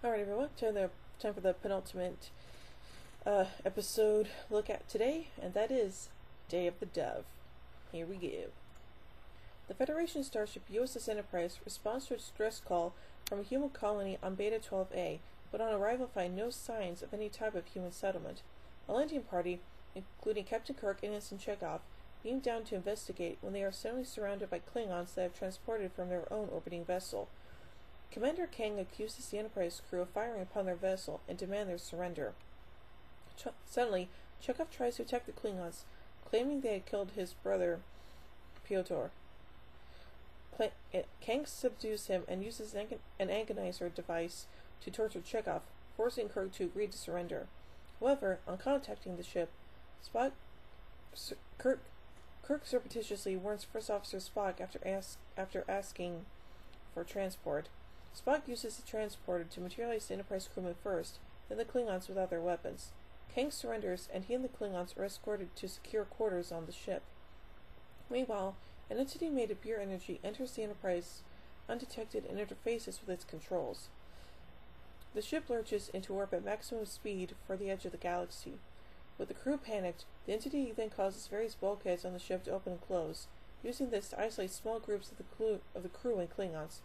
Alright, everyone, time for the penultimate episode look at today, and that is Day of the Dove. Here we go. The Federation starship USS Enterprise responds to a distress call from a human colony on Beta 12A, but on arrival find no signs of any type of human settlement. A landing party, including Captain Kirk and Ensign Chekhov, beam down to investigate when they are suddenly surrounded by Klingons that have transported from their own orbiting vessel. Commander Kang accuses the Enterprise crew of firing upon their vessel and demand their surrender. Suddenly, Chekhov tries to attack the Klingons, claiming they had killed his brother, Pyotr. Kang subdues him and uses an agonizer device to torture Chekhov, forcing Kirk to agree to surrender. However, on contacting the ship, Kirk surreptitiously warns First Officer Spock after asking for transport. Spock uses the transporter to materialize the Enterprise crewmen first, then the Klingons without their weapons. Kang surrenders, and he and the Klingons are escorted to secure quarters on the ship. Meanwhile, an entity made of pure energy enters the Enterprise undetected and interfaces with its controls. The ship lurches into warp at maximum speed for the edge of the galaxy. With the crew panicked, the entity then causes various bulkheads on the ship to open and close, using this to isolate small groups of the crew and Klingons,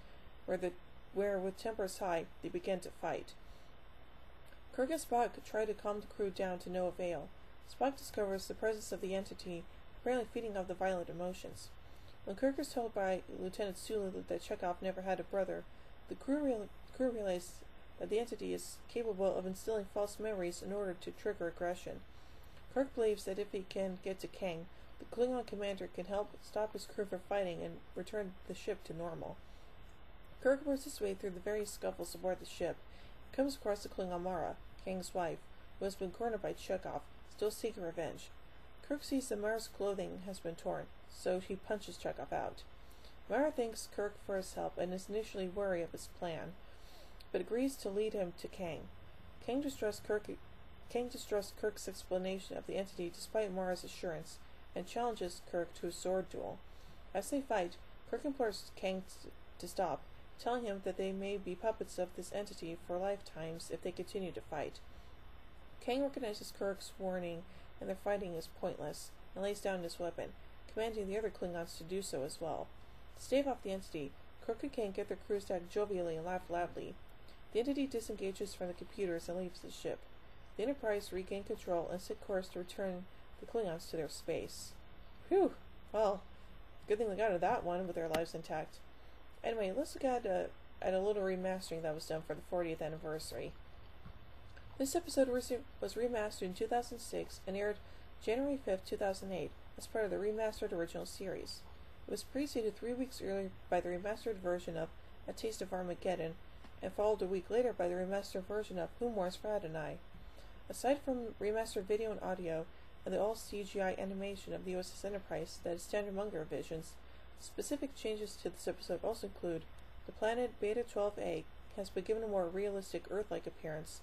where with tempers high, they begin to fight. Kirk and Spock try to calm the crew down to no avail. Spock discovers the presence of the entity, apparently feeding off the violent emotions. When Kirk is told by Lieutenant Sulu that Chekhov never had a brother, the crew realize that the entity is capable of instilling false memories in order to trigger aggression. Kirk believes that if he can get to Kang, the Klingon commander can help stop his crew from fighting and return the ship to normal. Kirk works his way through the various scuffles aboard the ship, and comes across the Klingon Mara, Kang's wife, who has been cornered by Chekhov, still seeking revenge. Kirk sees that Mara's clothing has been torn, so he punches Chekhov out. Mara thanks Kirk for his help and is initially wary of his plan, but agrees to lead him to Kang. Kang distrusts Kirk's explanation of the entity despite Mara's assurance, and challenges Kirk to a sword duel. As they fight, Kirk implores Kang to stop, telling him that they may be puppets of this entity for lifetimes if they continue to fight. Kang recognizes Kirk's warning and their fighting is pointless, and lays down his weapon, commanding the other Klingons to do so as well. To stave off the entity, Kirk and Kang get their crews to act jovially and laugh loudly. The entity disengages from the computers and leaves the ship. The Enterprise regain control and set course to return the Klingons to their space. Whew! Well, good thing they got out of that one with their lives intact. Anyway, let's look at a little remastering that was done for the 40th anniversary. This episode was remastered in 2006 and aired January 5th, 2008 as part of the remastered original series. It was preceded 3 weeks earlier by the remastered version of A Taste of Armageddon, and followed a week later by the remastered version of Who Mourns for Adonai. Aside from remastered video and audio, and the all-CGI animation of the USS Enterprise that is standard among the revisions, specific changes to this episode also include the planet Beta 12A has been given a more realistic Earth-like appearance.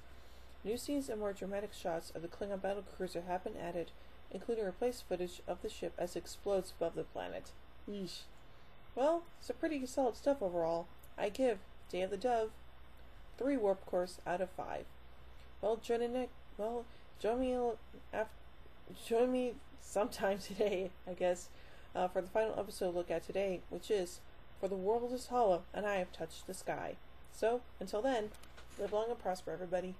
New scenes and more dramatic shots of the Klingon battlecruiser have been added, including replaced footage of the ship as it explodes above the planet. Yeesh. Well, it's a pretty solid stuff overall. I give Day of the Dove 3 warp cores out of 5. Well, join me sometime today, I guess, for the final episode look at today, which is For the World is Hollow and I Have Touched the Sky. So, until then, live long and prosper, everybody.